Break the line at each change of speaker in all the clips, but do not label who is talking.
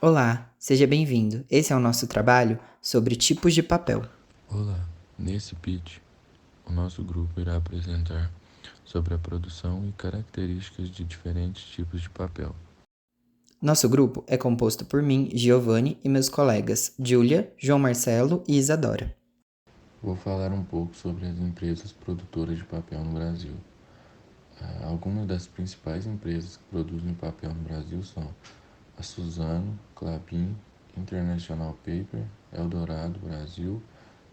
Olá, seja bem-vindo. Esse é o nosso trabalho sobre tipos de papel.
Olá, nesse pitch, o nosso grupo irá apresentar sobre a produção e características de diferentes tipos de papel.
Nosso grupo é composto por mim, Giovanni, e meus colegas Júlia, João Marcelo e Isadora.
Vou falar um pouco sobre as empresas produtoras de papel no Brasil. Algumas das principais empresas que produzem papel no Brasil são a Suzano, Klabin, International Paper, Eldorado Brasil,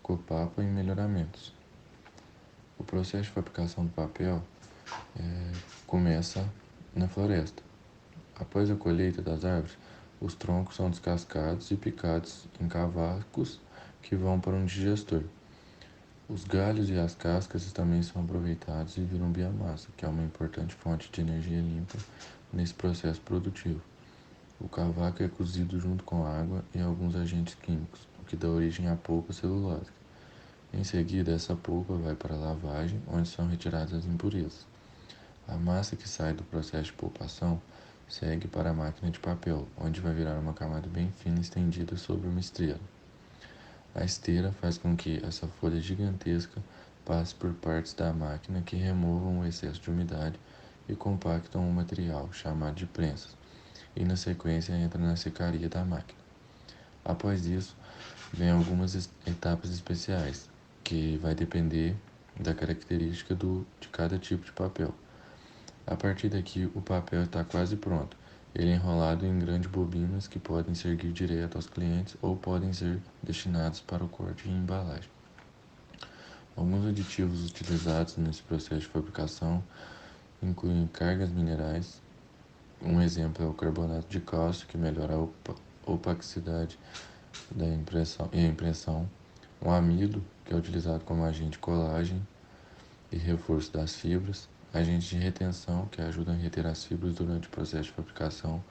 Copapa e Melhoramentos. O processo de fabricação do papel começa na floresta. Após a colheita das árvores, os troncos são descascados e picados em cavacos que vão para um digestor. Os galhos e as cascas também são aproveitados e viram biomassa, que é uma importante fonte de energia limpa nesse processo produtivo. O cavaco é cozido junto com água e alguns agentes químicos, o que dá origem à polpa celulose. Em seguida, essa polpa vai para a lavagem, onde são retiradas as impurezas. A massa que sai do processo de polpação segue para a máquina de papel, onde vai virar uma camada bem fina estendida sobre uma estrela. A esteira faz com que essa folha gigantesca passe por partes da máquina que removam o excesso de umidade e compactam o material, chamado de prensas, e na sequência entra na secaria da máquina. Após isso, vem algumas etapas especiais, que vai depender da característica de cada tipo de papel. A partir daqui, o papel está quase pronto. Ele é enrolado em grandes bobinas que podem seguir direto aos clientes ou podem ser destinados para o corte e embalagem. Alguns aditivos utilizados nesse processo de fabricação incluem cargas minerais. Um exemplo é o carbonato de cálcio, que melhora a opacidade da impressão. O amido, que é utilizado como agente de colagem e reforço das fibras, agentes de retenção, que ajudam a reter as fibras durante o processo de fabricação,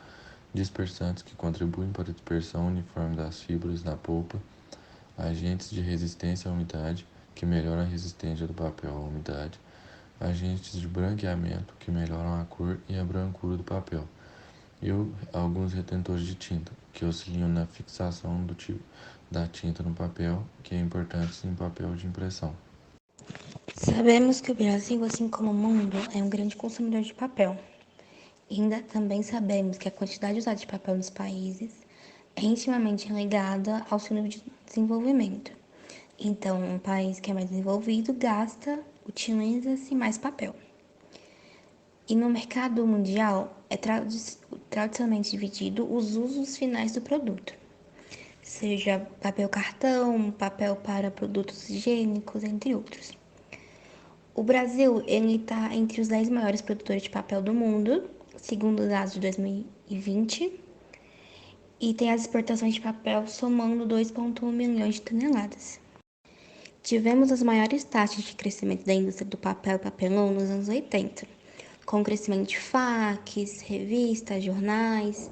dispersantes, que contribuem para a dispersão uniforme das fibras na polpa, agentes de resistência à umidade, que melhoram a resistência do papel à umidade, agentes de branqueamento, que melhoram a cor e a brancura do papel, e alguns retentores de tinta, que auxiliam na fixação do tipo da tinta no papel, que é importante em papel de impressão.
Sabemos que o Brasil, assim como o mundo, é um grande consumidor de papel. E ainda também sabemos que a quantidade usada de papel nos países é intimamente ligada ao seu nível de desenvolvimento. Então, um país que é mais desenvolvido utiliza-se mais papel. E no mercado mundial é tradicionalmente dividido os usos finais do produto, seja papel cartão, papel para produtos higiênicos, entre outros. O Brasil está entre os 10 maiores produtores de papel do mundo, segundo os dados de 2020, e tem as exportações de papel somando 2,1 milhões de toneladas. Tivemos as maiores taxas de crescimento da indústria do papel e papelão nos anos 80, com o crescimento de facs, revistas, jornais,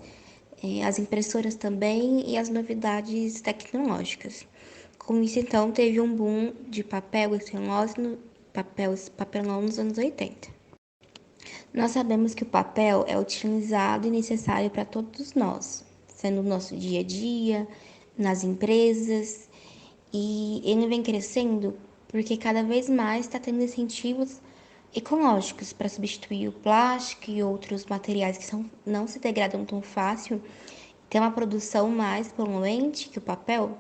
as impressoras também e as novidades tecnológicas. Com isso, então, teve um boom de papel e celulose papelão nos anos 80. Nós sabemos que o papel é utilizado e necessário para todos nós, sendo no nosso dia a dia, nas empresas, e ele vem crescendo porque cada vez mais está tendo incentivos ecológicos para substituir o plástico e outros materiais que não se degradam tão fácil, tem uma produção mais poluente que o papel.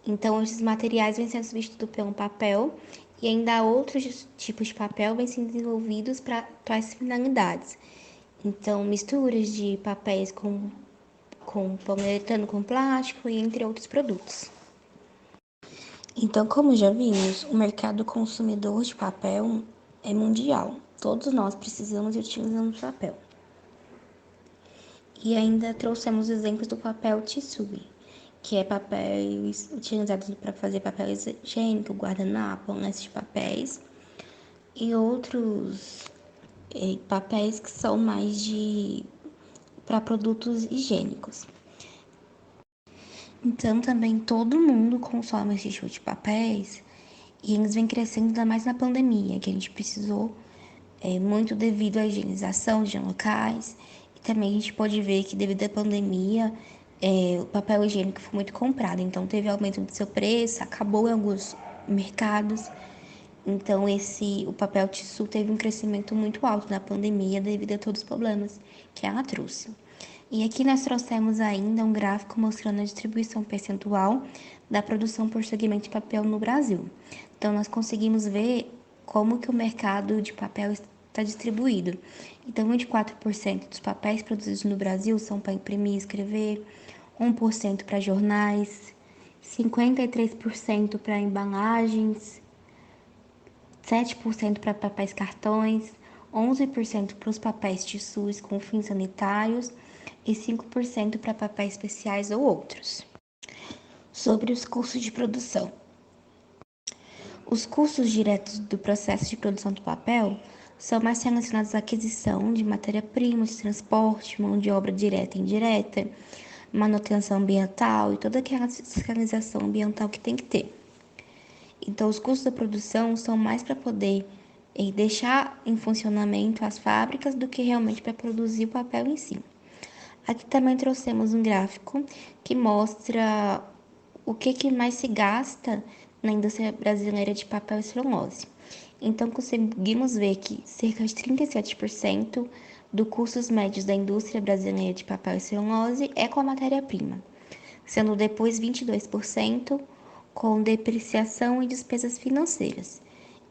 Então, esses materiais vêm sendo substituídos pelo papel e ainda outros tipos de papel vêm sendo desenvolvidos para tais finalidades. Então, misturas de papéis com poliuretano com plástico e entre outros produtos. Então, como já vimos, o mercado consumidor de papel é mundial. Todos nós precisamos e utilizamos papel. E ainda trouxemos exemplos do papel tissue, que é papéis utilizados para fazer papel higiênico, guardanapo, lenços de papéis e outros papéis que são mais para produtos higiênicos. Então também todo mundo consome esse tipo de papéis e eles vêm crescendo ainda mais na pandemia, que a gente precisou muito devido à higienização de locais. E também a gente pode ver que devido à pandemia O papel higiênico foi muito comprado, então teve aumento do seu preço, acabou em alguns mercados. Então o papel tissu teve um crescimento muito alto na pandemia devido a todos os problemas que ela trouxe. E aqui nós trouxemos ainda um gráfico mostrando a distribuição percentual da produção por segmento de papel no Brasil. Então nós conseguimos ver como que o mercado de papel está distribuído. Então 24% dos papéis produzidos no Brasil são para imprimir e escrever, 1% para jornais, 53% para embalagens, 7% para papéis cartões, 11% para os papéis tissus com fins sanitários e 5% para papéis especiais ou outros. Sobre os custos de produção. Os custos diretos do processo de produção do papel são mais relacionados à aquisição de matéria-prima, de transporte, mão de obra direta e indireta, manutenção ambiental e toda aquela fiscalização ambiental que tem que ter. Então, os custos da produção são mais para poder deixar em funcionamento as fábricas do que realmente para produzir o papel em si. Aqui também trouxemos um gráfico que mostra o que mais se gasta na indústria brasileira de papel e celulose. Então, conseguimos ver que cerca de 37% dos custos médios da indústria brasileira de papel e celulose é com a matéria-prima, sendo depois 22% com depreciação e despesas financeiras.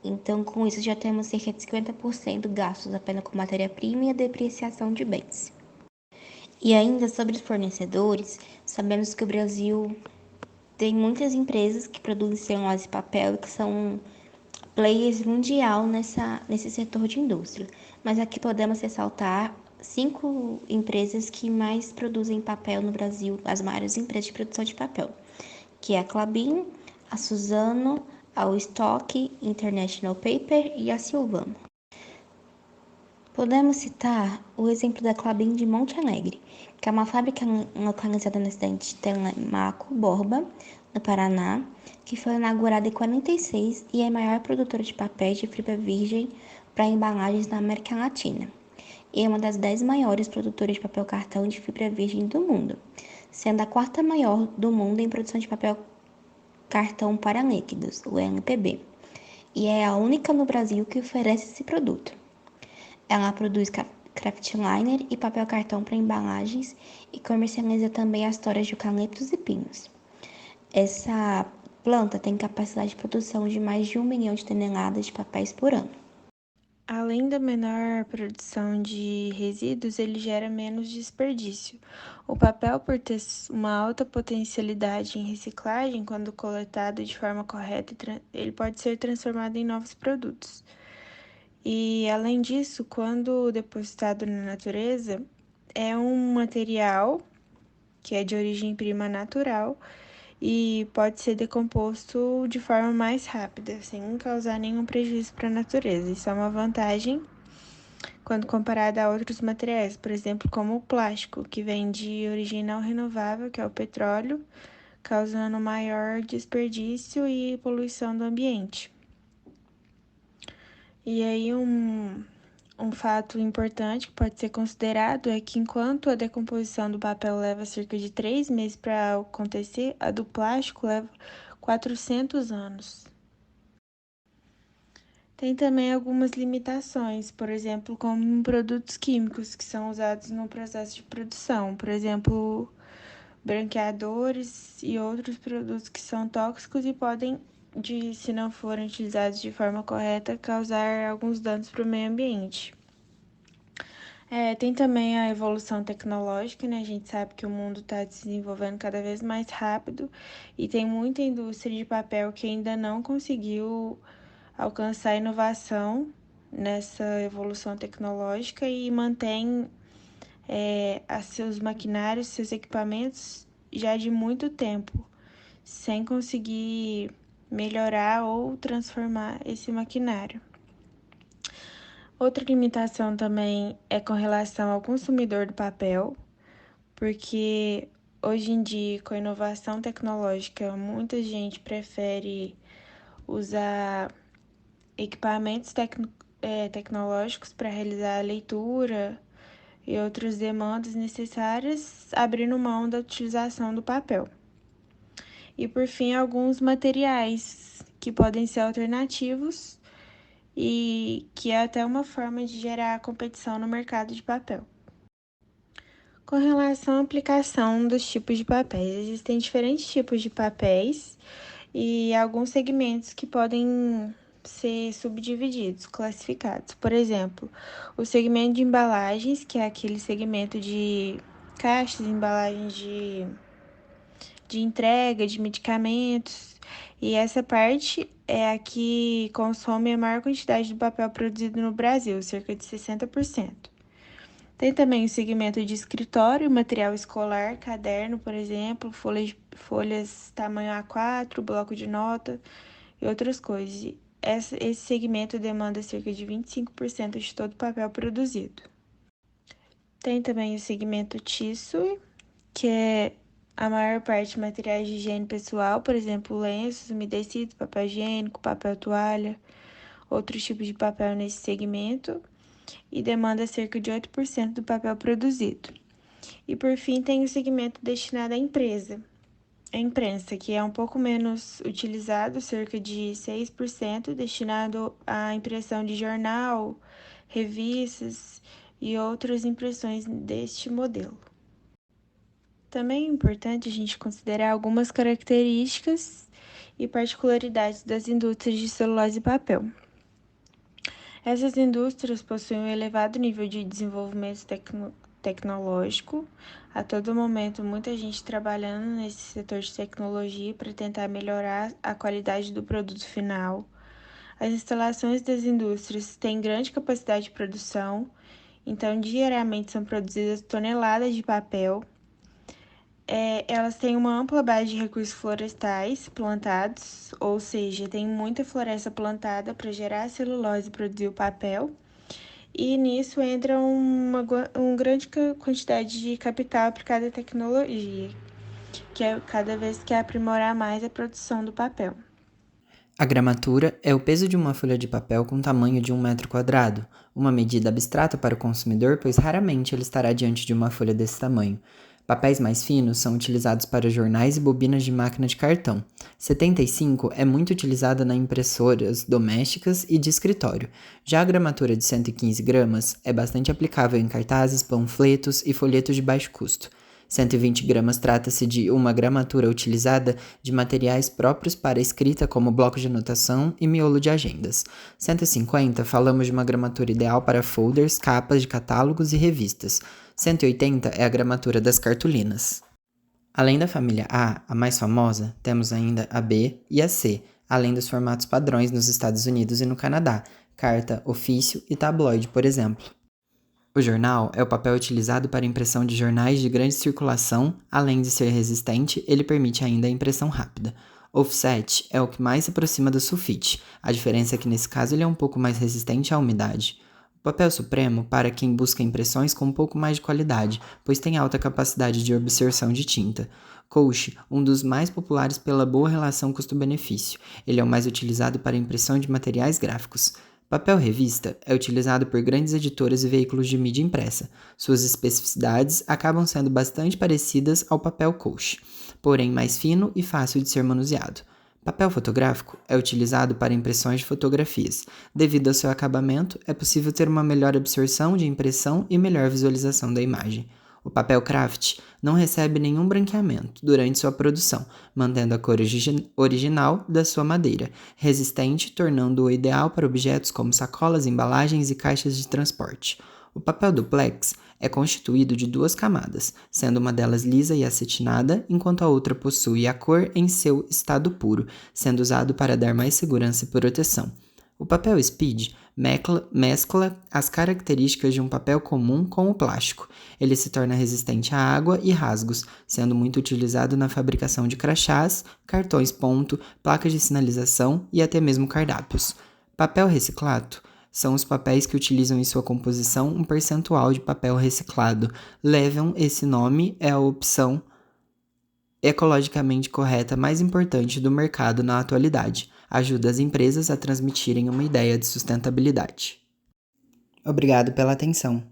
Então, com isso, já temos cerca de 50% gastos apenas com matéria-prima e a depreciação de bens. E ainda sobre os fornecedores, sabemos que o Brasil tem muitas empresas que produzem celulose e papel e que são players mundial nesse setor de indústria. Mas aqui podemos ressaltar 5 empresas que mais produzem papel no Brasil, as maiores empresas de produção de papel, que é a Klabin, a Suzano, a Stock International Paper e a Sylvamo. Podemos citar o exemplo da Klabin de Monte Alegre, que é uma fábrica localizada na cidade de Telemaco, Borba, no Paraná, que foi inaugurada em 46 e é a maior produtora de papéis de fibra virgem para embalagens na América Latina. E é uma das 10 maiores produtoras de papel cartão de fibra virgem do mundo, sendo a quarta maior do mundo em produção de papel cartão para líquidos, o LPB, e é a única no Brasil que oferece esse produto. Ela produz craftliner e papel cartão para embalagens e comercializa também as toras de eucaliptos e pinhos. Essa planta tem capacidade de produção de mais de 1 milhão de toneladas de papéis por ano.
Além da menor produção de resíduos, ele gera menos desperdício. O papel, por ter uma alta potencialidade em reciclagem, quando coletado de forma correta, ele pode ser transformado em novos produtos. E, além disso, quando depositado na natureza, é um material que é de origem prima natural e pode ser decomposto de forma mais rápida, sem causar nenhum prejuízo para a natureza. Isso é uma vantagem quando comparado a outros materiais, por exemplo, como o plástico, que vem de origem não renovável, que é o petróleo, causando maior desperdício e poluição do ambiente. E aí um fato importante que pode ser considerado é que enquanto a decomposição do papel leva cerca de 3 meses para acontecer, a do plástico leva 400 anos. Tem também algumas limitações, por exemplo, como produtos químicos que são usados no processo de produção, por exemplo, branqueadores e outros produtos que são tóxicos e podem, se não forem utilizados de forma correta, causar alguns danos para o meio ambiente. Tem também a evolução tecnológica, né? A gente sabe que o mundo está se desenvolvendo cada vez mais rápido e tem muita indústria de papel que ainda não conseguiu alcançar inovação nessa evolução tecnológica e mantém seus maquinários, seus equipamentos já de muito tempo, sem conseguir melhorar ou transformar esse maquinário. Outra limitação também é com relação ao consumidor do papel, porque hoje em dia, com a inovação tecnológica, muita gente prefere usar equipamentos tecnológicos para realizar a leitura e outras demandas necessárias, abrindo mão da utilização do papel. E, por fim, alguns materiais que podem ser alternativos e que é até uma forma de gerar competição no mercado de papel. Com relação à aplicação dos tipos de papéis, existem diferentes tipos de papéis e alguns segmentos que podem ser subdivididos, classificados. Por exemplo, o segmento de embalagens, que é aquele segmento de caixas, embalagens de entrega, de medicamentos, e essa parte é a que consome a maior quantidade de papel produzido no Brasil, cerca de 60%. Tem também o segmento de escritório, material escolar, caderno, por exemplo, folhas tamanho A4, bloco de nota e outras coisas. Esse segmento demanda cerca de 25% de todo o papel produzido. Tem também o segmento tissue, que é a maior parte de materiais de higiene pessoal, por exemplo, lenços umedecidos, papel higiênico, papel toalha, outros tipos de papel nesse segmento, e demanda cerca de 8% do papel produzido. E por fim, tem o segmento destinado à imprensa, que é um pouco menos utilizado, cerca de 6%, destinado à impressão de jornal, revistas e outras impressões deste modelo. Também é importante a gente considerar algumas características e particularidades das indústrias de celulose e papel. Essas indústrias possuem um elevado nível de desenvolvimento tecnológico. A todo momento, muita gente trabalhando nesse setor de tecnologia para tentar melhorar a qualidade do produto final. As instalações das indústrias têm grande capacidade de produção, então diariamente são produzidas toneladas de papel. Elas têm uma ampla base de recursos florestais plantados, ou seja, tem muita floresta plantada para gerar celulose e produzir o papel. E nisso entra uma grande quantidade de capital aplicado à tecnologia, que é cada vez quer aprimorar mais a produção do papel.
A gramatura é o peso de uma folha de papel com tamanho de 1 metro quadrado, uma medida abstrata para o consumidor, pois raramente ele estará diante de uma folha desse tamanho. Papéis mais finos são utilizados para jornais e bobinas de máquina de cartão. 75 é muito utilizada nas impressoras domésticas e de escritório. Já a gramatura de 115 gramas é bastante aplicável em cartazes, panfletos e folhetos de baixo custo. 120 gramas trata-se de uma gramatura utilizada de materiais próprios para escrita, como bloco de anotação e miolo de agendas. 150 falamos de uma gramatura ideal para folders, capas de catálogos e revistas. 180 é a gramatura das cartolinas. Além da família A mais famosa, temos ainda a B e a C, além dos formatos padrões nos Estados Unidos e no Canadá, carta, ofício e tabloide, por exemplo. O jornal é o papel utilizado para impressão de jornais de grande circulação. Além de ser resistente, ele permite ainda a impressão rápida. Offset é o que mais se aproxima do sulfite. A diferença é que nesse caso ele é um pouco mais resistente à umidade. O papel supremo para quem busca impressões com um pouco mais de qualidade, pois tem alta capacidade de absorção de tinta. Coach, um dos mais populares pela boa relação custo-benefício. Ele é o mais utilizado para impressão de materiais gráficos. Papel revista é utilizado por grandes editoras e veículos de mídia impressa. Suas especificidades acabam sendo bastante parecidas ao papel couche, porém mais fino e fácil de ser manuseado. Papel fotográfico é utilizado para impressões de fotografias. Devido ao seu acabamento, é possível ter uma melhor absorção de impressão e melhor visualização da imagem. O papel craft não recebe nenhum branqueamento durante sua produção, mantendo a cor original da sua madeira, resistente, tornando-o ideal para objetos como sacolas, embalagens e caixas de transporte. O papel duplex é constituído de 2 camadas, sendo uma delas lisa e acetinada, enquanto a outra possui a cor em seu estado puro, sendo usado para dar mais segurança e proteção. O papel speed mescla as características de um papel comum com o plástico. Ele se torna resistente à água e rasgos, sendo muito utilizado na fabricação de crachás, cartões ponto, placas de sinalização e até mesmo cardápios. Papel reciclado são os papéis que utilizam em sua composição um percentual de papel reciclado. Levam esse nome é a opção ecologicamente correta mais importante do mercado na atualidade. Ajuda as empresas a transmitirem uma ideia de sustentabilidade. Obrigado pela atenção.